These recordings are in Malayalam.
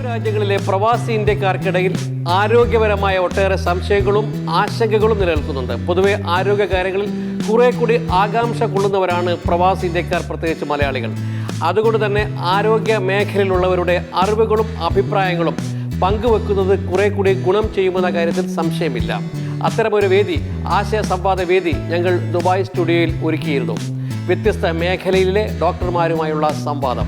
രാജ്യങ്ങളിലെ പ്രവാസി ഇന്ത്യക്കാർക്കിടയിൽ ആരോഗ്യപരമായ ഒട്ടേറെ സംശയങ്ങളും ആശങ്കകളും നിലനിൽക്കുന്നുണ്ട്. പൊതുവെ ആരോഗ്യകാര്യങ്ങളിൽ കുറെ കൂടി ആകാംക്ഷ കൊള്ളുന്നവരാണ് പ്രവാസി ഇന്ത്യക്കാർ, പ്രത്യേകിച്ച് മലയാളികൾ. അതുകൊണ്ട് തന്നെ ആരോഗ്യ മേഖലയിലുള്ളവരുടെ അറിവുകളും അഭിപ്രായങ്ങളും പങ്കുവെക്കുന്നത് കുറെ കൂടി ഗുണം ചെയ്യുമെന്ന കാര്യത്തിൽ സംശയമില്ല. അത്തരമൊരു വേദി, ആശയ സംവാദ വേദി ഞങ്ങൾ ദുബായ് സ്റ്റുഡിയോയിൽ ഒരുക്കിയിരുന്നു. വ്യത്യസ്ത മേഖലയിലെ ഡോക്ടർമാരുമായുള്ള സംവാദം.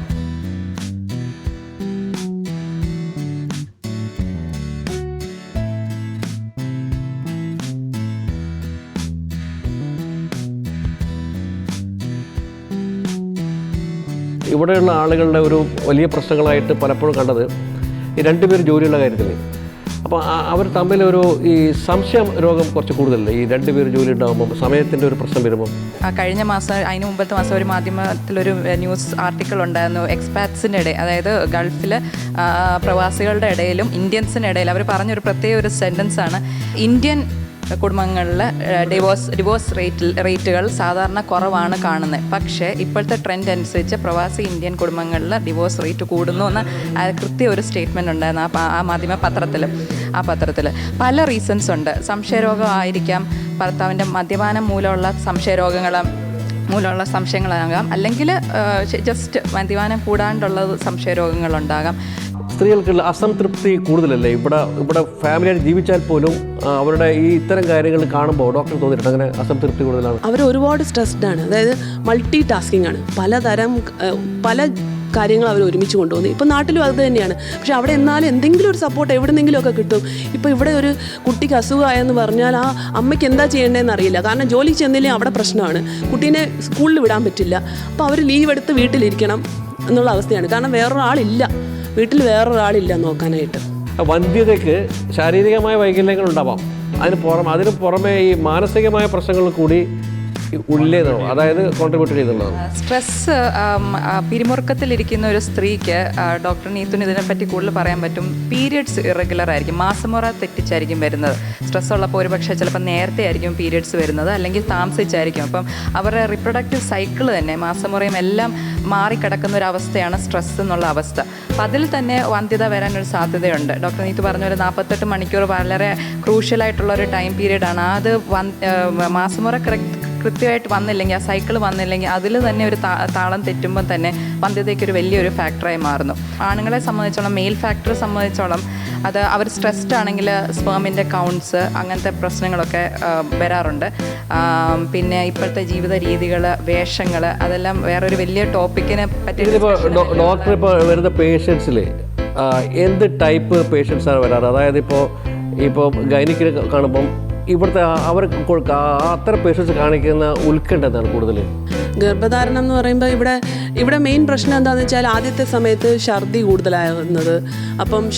ഇവിടെയുള്ള ആളുകളുടെ ഒരു വലിയ പ്രശ്നങ്ങളായിട്ട് പലപ്പോഴും കണ്ടത് ഈ രണ്ടുപേർ ജോലിയുള്ള കാര്യത്തിൽ. അപ്പോൾ അവർ തമ്മിലൊരു ഈ സംശയം രോഗം കുറച്ച് കൂടുതലല്ലേ ഈ രണ്ടുപേർ ജോലി ഉണ്ടാകുമ്പോൾ സമയത്തിൻ്റെ ഒരു പ്രശ്നം വരുമ്പോൾ. കഴിഞ്ഞ മാസം, അതിന് മുമ്പത്തെ മാസം ഒരു മാധ്യമത്തിലൊരു ന്യൂസ് ആർട്ടിക്കിൾ ഉണ്ടായിരുന്നു. എക്സ്പാറ്റ്സിൻ്റെ ഇടയിൽ, അതായത് ഗൾഫിൽ പ്രവാസികളുടെ ഇടയിലും ഇന്ത്യൻസിൻ്റെ ഇടയിൽ അവർ പറഞ്ഞൊരു പ്രത്യേക ഒരു സെൻറ്റൻസാണ്, ഇന്ത്യൻ കുടുംബങ്ങളിൽ ഡിവോഴ്സ് റേറ്റുകൾ സാധാരണ കുറവാണ് കാണുന്നത്. പക്ഷേ ഇപ്പോഴത്തെ ട്രെൻഡ് അനുസരിച്ച് പ്രവാസി ഇന്ത്യൻ കുടുംബങ്ങളിൽ ഡിവോഴ്സ് റേറ്റ് കൂടുന്നു എന്ന് കൃത്യ ഒരു സ്റ്റേറ്റ്മെൻറ്റ് ഉണ്ടായിരുന്നു ആ മാധ്യമ പത്രത്തിൽ. പല റീസൺസ് ഉണ്ട്. സംശയരോഗമായിരിക്കാം, ഭർത്താവിൻ്റെ മദ്യപാനം മൂലമുള്ള സംശയങ്ങളാകാം, അല്ലെങ്കിൽ ജസ്റ്റ് മദ്യപാനം കൂടാണ്ടുള്ളത് സംശയരോഗങ്ങളുണ്ടാകാം. സ്ത്രീകൾക്കുള്ള അസംതൃപ്തി കൂടുതലല്ലേ ഇവിടെ ഫാമിലിയായിട്ട് ജീവിച്ചാൽ പോലും അവരുടെ ഈ ഇത്തരം കാര്യങ്ങൾ കാണുമ്പോൾ ഡോക്ടർ തോന്നിയിട്ടുണ്ട് അങ്ങനെ അസംതൃപ്തി കൂടുതലാണ്. അവർ ഒരുപാട് സ്ട്രെസ്ഡ് ആണ്, അതായത് മൾട്ടി ടാസ്കിങ് ആണ്. പല കാര്യങ്ങൾ അവർ ഒരുമിച്ച് കൊണ്ടുപോകുന്നു. ഇപ്പം നാട്ടിലും അത് തന്നെയാണ്. പക്ഷെ അവിടെ എന്നാലും എന്തെങ്കിലും ഒരു സപ്പോർട്ട് എവിടെന്നെങ്കിലുമൊക്കെ കിട്ടും. ഇപ്പോൾ ഇവിടെ ഒരു കുട്ടിക്ക് അസുഖമായെന്ന് പറഞ്ഞാൽ ആ അമ്മയ്ക്ക് എന്താ ചെയ്യേണ്ടതെന്ന് അറിയില്ല. കാരണം ജോലിക്ക് ചെന്നില്ലെങ്കിൽ അവിടെ പ്രശ്നമാണ്, കുട്ടീനെ സ്കൂളിൽ വിടാൻ പറ്റില്ല. അപ്പോൾ അവർ ലീവ് എടുത്ത് വീട്ടിലിരിക്കണം എന്നുള്ള അവസ്ഥയാണ്. കാരണം വീട്ടിൽ വേറൊരാളില്ല നോക്കാനായിട്ട്. വന്ധ്യതയ്ക്ക് ശാരീരികമായ വൈകല്യങ്ങൾ ഉണ്ടാവാം. അതിന് പുറമെ ഈ മാനസികമായ പ്രശ്നങ്ങൾ കൂടി ഉള്ളിലേതാണോ, അതായത് കോൺട്രിബ്യൂട്ട് ചെയ്തുള്ളതാണ്. സ്ട്രെസ്സ് പിരിമുറുക്കത്തിലിരിക്കുന്ന ഒരു സ്ത്രീക്ക് ഡോക്ടർ നീത്തുന് ഇതിനെപ്പറ്റി കൂടുതൽ പറയാൻ പറ്റും. പീരിയഡ്സ് ഇറഗുലർ ആയിരിക്കും, മാസമുറ തെറ്റിച്ചായിരിക്കും വരുന്നത്. സ്ട്രെസ് ഉള്ളപ്പോൾ ഒരുപക്ഷെ ചിലപ്പോൾ നേരത്തെ ആയിരിക്കും പീരിയഡ്സ് വരുന്നത്, അല്ലെങ്കിൽ താമസിച്ചായിരിക്കും. അപ്പം അവരുടെ റിപ്രൊഡക്റ്റീവ് സൈക്കിൾ തന്നെ, മാസമുറയും എല്ലാം മാറിക്കിടക്കുന്ന ഒരു അവസ്ഥയാണ് സ്ട്രെസ് എന്നുള്ള അവസ്ഥ. അപ്പം അതിൽ തന്നെ വന്ധ്യത വരാനൊരു സാധ്യതയുണ്ട്. ഡോക്ടർ നീത്ത് പറഞ്ഞ ഒരു 48 മണിക്കൂർ വളരെ ക്രൂഷ്യലായിട്ടുള്ളൊരു ടൈം പീരീഡാണ്. അത് മാസമുറ കൃത്യമായിട്ട് വന്നില്ലെങ്കിൽ, ആ സൈക്കിൾ വന്നില്ലെങ്കിൽ അതിൽ തന്നെ ഒരു താളം തെറ്റുമ്പോൾ തന്നെ വന്ധ്യതയ്ക്കൊരു വലിയൊരു ഫാക്ടറായി മാറുന്നു. ആണുങ്ങളെ സംബന്ധിച്ചോളം, മെയിൽ ഫാക്ടറെ സംബന്ധിച്ചോളം അത് അവർ സ്ട്രെസ്ഡ് ആണെങ്കിൽ സ്പേമിൻ്റെ കൗണ്ട്സ്, അങ്ങനത്തെ പ്രശ്നങ്ങളൊക്കെ വരാറുണ്ട്. പിന്നെ ഇപ്പോഴത്തെ ജീവിത രീതികൾ, വേഷങ്ങൾ, അതെല്ലാം വേറൊരു വലിയ ടോപ്പിക്കിനെ പറ്റി. ഡോക്ടർ ഇപ്പോൾ വരുന്ന പേഷ്യൻസിൽ എന്ത് ടൈപ്പ് പേഷ്യൻസാണ് വരാറ്? അതായത് ഇപ്പോൾ ഗൈനിക്കിനെ കാണുമ്പം ഇവിടുത്തെ അവർ അത്തരം പേഷ്യൻസ് കാണിക്കുന്ന ഉത്കണ്ഠ എന്താണ് കൂടുതൽ? ഗർഭധാരണം എന്ന് പറയുമ്പോൾ ഇവിടെ മെയിൻ പ്രശ്നം എന്താണെന്ന് വെച്ചാൽ ആദ്യത്തെ സമയത്ത് ഛർദി കൂടുതലാകുന്നത്. അപ്പം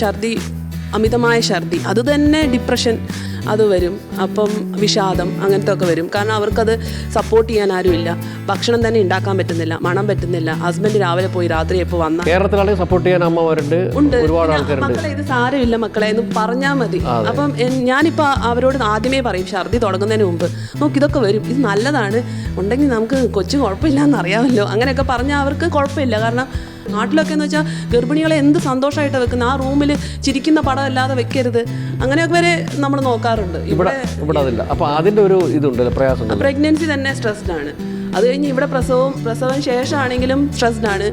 അമിതമായ ഛർദി, അത് തന്നെ ഡിപ്രഷൻ അത് വരും. അപ്പം വിഷാദം അങ്ങനത്തെ ഒക്കെ വരും. കാരണം അവർക്കത് സപ്പോർട്ട് ചെയ്യാൻ ആരുമില്ല. ഭക്ഷണം തന്നെ ഉണ്ടാക്കാൻ പറ്റുന്നില്ല, മണം പറ്റുന്നില്ല. ഹസ്ബൻഡ് രാവിലെ പോയി രാത്രി എപ്പോൾ വന്നാൽ കേരളത്തിലാണെങ്കിൽ സപ്പോർട്ട് ചെയ്യാൻ അമ്മമാരുണ്ട്, ഒരുപാട് ആൾക്കാരുണ്ട്. മക്കളെ ഇത് സാരമില്ല മക്കളെ എന്ന് പറഞ്ഞാൽ മതി. അപ്പം ഞാനിപ്പോൾ അവരോട് ആദ്യമേ പറയും, ഛർദി തുടങ്ങുന്നതിന് മുമ്പ്, ഇതൊക്കെ വരും, ഇത് നല്ലതാണ്, ഉണ്ടെങ്കിൽ നമുക്ക് കൊച്ചു കുഴപ്പമില്ല എന്നറിയാമല്ലോ, അങ്ങനെയൊക്കെ പറഞ്ഞാൽ അവർക്ക് കുഴപ്പമില്ല. കാരണം നാട്ടിലൊക്കെ എന്ന് വെച്ചാൽ ഗർഭിണികളെ എന്ത് സന്തോഷമായിട്ട് വെക്കുന്നത്, ആ റൂമിൽ ചിരിക്കുന്ന പടം അല്ലാതെ വെക്കരുത്, അങ്ങനെയൊക്കെ വരെ നമ്മൾ നോക്കാറുണ്ട്. ഇവിടെ അതില്ല. അപ്പോൾ അതിൻ്റെ ഒരു ഇതുണ്ടല്ലോ, പ്രയാസം. പ്രഗ്നൻസി തന്നെ സ്ട്രെസ്ഡ് ആണ്. അത് കഴിഞ്ഞ് ഇവിടെ പ്രസവം ശേഷമാണെങ്കിലും സ്ട്രെസ്ഡ് ആണ്.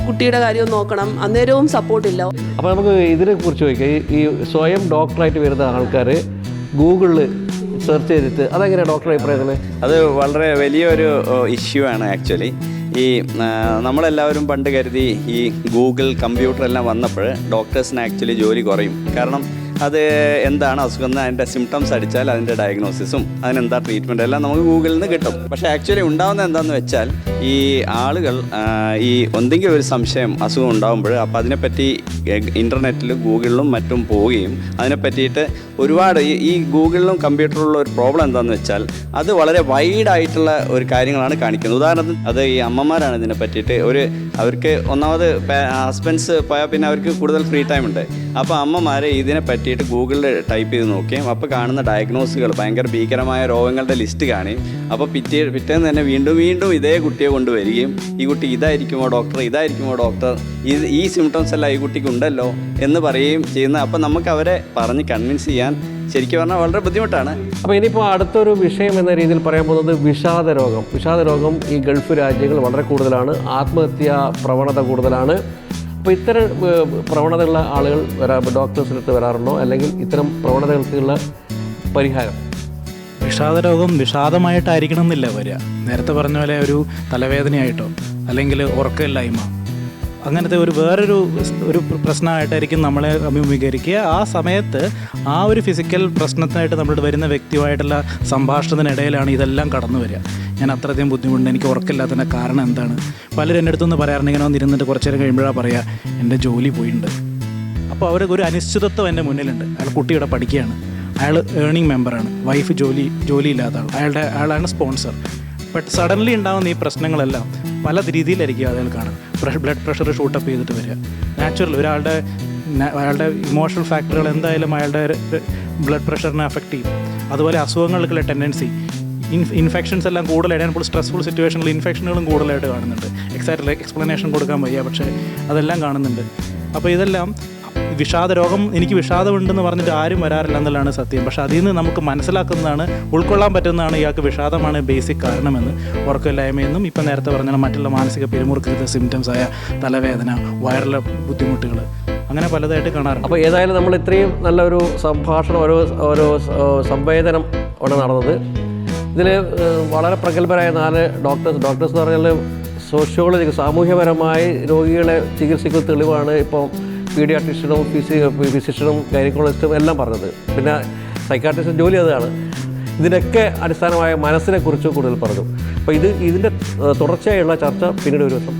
കുട്ടിയുടെ കാര്യം നോക്കണം, അന്നേരവും സപ്പോർട്ടില്ല. അപ്പോൾ നമുക്ക് ഇതിനെ കുറിച്ച് ചോദിക്കാം. ഈ സ്വയം ഡോക്ടറായിട്ട് വരുന്ന ആൾക്കാർ ഗൂഗിളിൽ സെർച്ച് ചെയ്തിട്ട് അതെങ്ങനെയാണ് ഡോക്ടറെ അഭിപ്രായത്തിൽ? അത് വളരെ വലിയൊരു ഇഷ്യൂ ആണ് ആക്ച്വലി. നമ്മളെല്ലാവരും പണ്ട് കരുതി ഈ ഗൂഗിൾ, കമ്പ്യൂട്ടർ എല്ലാം വന്നപ്പോൾ ഡോക്ടേഴ്സിന് ആക്ച്വലി ജോലി കുറയും. കാരണം അത് എന്താണ് അസുഖം എന്ന് അതിൻ്റെ സിംറ്റംസ് അടിച്ചാൽ അതിൻ്റെ ഡയഗ്നോസിസും അതിനെന്താ ട്രീറ്റ്മെൻറ്റ് എല്ലാം നമുക്ക് ഗൂഗിളിൽ നിന്ന് കിട്ടും. പക്ഷേ ആക്ച്വലി ഉണ്ടാകുന്നത് എന്താണെന്ന് വെച്ചാൽ ഈ ആളുകൾ ഈ എന്തെങ്കിലും ഒരു സംശയം, അസുഖം ഉണ്ടാകുമ്പോൾ അപ്പോൾ അതിനെപ്പറ്റി ഇൻ്റർനെറ്റിൽ, ഗൂഗിളിലും മറ്റും പോവുകയും അതിനെപ്പറ്റിയിട്ട് ഒരുപാട് ഈ ഗൂഗിളിലും കമ്പ്യൂട്ടറിലുള്ള ഒരു പ്രോബ്ലം എന്താണെന്ന് വെച്ചാൽ അത് വളരെ വൈഡായിട്ടുള്ള ഒരു കാര്യങ്ങളാണ് കാണിക്കുന്നത്. ഉദാഹരണത്തിന് അത് ഈ അമ്മമാരാണ് ഇതിനെ പറ്റിയിട്ട് അവർക്ക് ഒന്നാമത് ഹസ്ബൻഡ്സ് പോയാൽ പിന്നെ അവർക്ക് കൂടുതൽ ഫ്രീ ടൈം ഉണ്ട്. അപ്പോൾ അമ്മമാർ ഇതിനെപ്പറ്റി പറ്റിയിട്ട് ഗൂഗിളിൽ ടൈപ്പ് ചെയ്ത് നോക്കുകയും അപ്പോൾ കാണുന്ന ഡയഗ്നോസുകൾ ഭയങ്കര ഭീകരമായ രോഗങ്ങളുടെ ലിസ്റ്റ് കാണുകയും അപ്പോൾ പിറ്റേന്ന് തന്നെ വീണ്ടും ഇതേ കുട്ടിയെ കൊണ്ടുവരികയും ഈ കുട്ടി ഇതായിരിക്കുമോ ഡോക്ടർ ഈ സിംറ്റംസ് എല്ലാം ഈ കുട്ടിക്ക് ഉണ്ടല്ലോ എന്ന് പറയുകയും ചെയ്യുന്ന. അപ്പോൾ നമുക്ക് അവരെ പറഞ്ഞ് കൺവിൻസ് ചെയ്യാൻ ശരിക്കും പറഞ്ഞാൽ വളരെ ബുദ്ധിമുട്ടാണ്. അപ്പോൾ ഇനിയിപ്പോൾ അടുത്തൊരു വിഷയം എന്ന രീതിയിൽ പറയാൻ പോകുന്നത് വിഷാദരോഗം ഈ ഗൾഫ് രാജ്യങ്ങൾ വളരെ കൂടുതലാണ്. ആത്മഹത്യാ പ്രവണത കൂടുതലാണ്. അപ്പോൾ ഇത്തരം പ്രവണതയുള്ള ആളുകൾ ഡോക്ടേഴ്സിനടുത്ത് വരാറുണ്ടോ? അല്ലെങ്കിൽ ഇത്തരം പ്രവണതകൾക്കുള്ള പരിഹാരം? വിഷാദരോഗം വിഷാദമായിട്ടായിരിക്കണം എന്നില്ല വരിക. നേരത്തെ പറഞ്ഞ പോലെ ഒരു തലവേദനയായിട്ടോ അല്ലെങ്കിൽ ഉറക്കമില്ലായ്മ അങ്ങനത്തെ വേറൊരു പ്രശ്നമായിട്ടായിരിക്കും നമ്മളെ അഭിമുഖീകരിക്കുക. ആ സമയത്ത് ആ ഒരു ഫിസിക്കൽ പ്രശ്നത്തിനായിട്ട് നമ്മളോട് വരുന്ന വ്യക്തിയുമായിട്ടുള്ള സംഭാഷണത്തിനിടയിലാണ് ഇതെല്ലാം കടന്നു വരിക. ഞാൻ അത്രയധികം ബുദ്ധിമുട്ടുണ്ട്, എനിക്ക് ഉറക്കമില്ലാത്തതിൻ്റെ കാരണം എന്താണ്? പലരും എൻ്റെ അടുത്തൊന്ന് പറയാറുണ്ട്, ഇങ്ങനെ വന്നിരുന്നിട്ട് കുറച്ച് നേരം കഴിയുമ്പോഴാണ് പറയുക എൻ്റെ ജോലി പോയിട്ടുണ്ട്. അപ്പോൾ അവർക്ക് ഒരു അനിശ്ചിതത്വം എൻ്റെ മുന്നിലുണ്ട്. അയാൾ കുട്ടിയുടെ പഠിക്കുകയാണ്, അയാൾ ഏർണിംഗ് മെമ്പറാണ്, വൈഫ് ജോലിയില്ലാത്ത ആൾ, അയാളാണ് സ്പോൺസർ. ബട്ട് സഡൻലി ഉണ്ടാകുന്ന ഈ പ്രശ്നങ്ങളെല്ലാം പല രീതിയിലായിരിക്കും അയാൾ കാണുക. ബ്ലഡ് പ്രഷർ ഷൂട്ടപ്പ് ചെയ്തിട്ട് വരിക. നാച്ചുറൽ അയാളുടെ ഇമോഷണൽ ഫാക്ടറുകൾ എന്തായാലും അയാളുടെ ബ്ലഡ് പ്രഷറിനെ അഫക്റ്റ് ചെയ്യും. അതുപോലെ അസുഖങ്ങൾക്കുള്ള ടെൻഡൻസി, ഇൻഫെക്ഷൻസ് എല്ലാം കൂടുതലായിട്ട് ഇപ്പോൾ സ്ട്രെസ്ഫുൾ സിറ്റുവേഷനിൽ ഇൻഫെക്ഷനുകളും കൂടുതലായിട്ട് കാണുന്നുണ്ട്. എക്സ്പ്ലനേഷൻ കൊടുക്കാൻ വയ്യ, പക്ഷേ അതെല്ലാം കാണുന്നുണ്ട്. അപ്പോൾ ഇതെല്ലാം വിഷാദരോഗം, എനിക്ക് വിഷാദമുണ്ടെന്ന് പറഞ്ഞിട്ട് ആരും വരാറില്ല എന്നുള്ളതാണ് സത്യം. പക്ഷേ അതിൽ നിന്ന് നമുക്ക് മനസ്സിലാക്കുന്നതാണ്, ഉൾക്കൊള്ളാൻ പറ്റുന്നതാണ് ഇയാൾക്ക് വിഷാദമാണ് ബേസിക് കാരണമെന്ന്, ഉറക്കമില്ലായ്മയെന്നും ഇപ്പം നേരത്തെ പറഞ്ഞാൽ മറ്റുള്ള മാനസിക പിരിമുറുക്കത്തെ സിംറ്റംസ് ആയ തലവേദന, വയറിലെ ബുദ്ധിമുട്ടുകൾ, അങ്ങനെ പലതായിട്ട് കാണാറുണ്ട്. അപ്പോൾ ഏതായാലും നമ്മൾ ഇത്രയും നല്ലൊരു സംഭാഷണം, ഓരോ സംവേദനം ആണ് നടന്നത്. ഇതിൽ വളരെ പ്രഗത്ഭരായ 4 ഡോക്ടേഴ്സ് എന്ന് പറഞ്ഞാൽ സോഷ്യോളജി, സാമൂഹ്യപരമായി രോഗികളെ ചികിത്സിക്കുന്ന തെളിവാണ് ഇപ്പോൾ പീഡിയാട്രിഷ്യനും ഫിസിഷ്യനും ഗൈനക്കോളജിസ്റ്റും എല്ലാം പറഞ്ഞത്. പിന്നെ സൈക്കാട്രിസ്റ്റ് ജോലി അതാണ്. ഇതിനൊക്കെ അടിസ്ഥാനമായ മനസ്സിനെക്കുറിച്ച് കൂടുതൽ പറഞ്ഞു. അപ്പോൾ ഇതിൻ്റെ തുടർച്ചയായുള്ള ചർച്ച പിന്നീട് ഒരു ദിവസം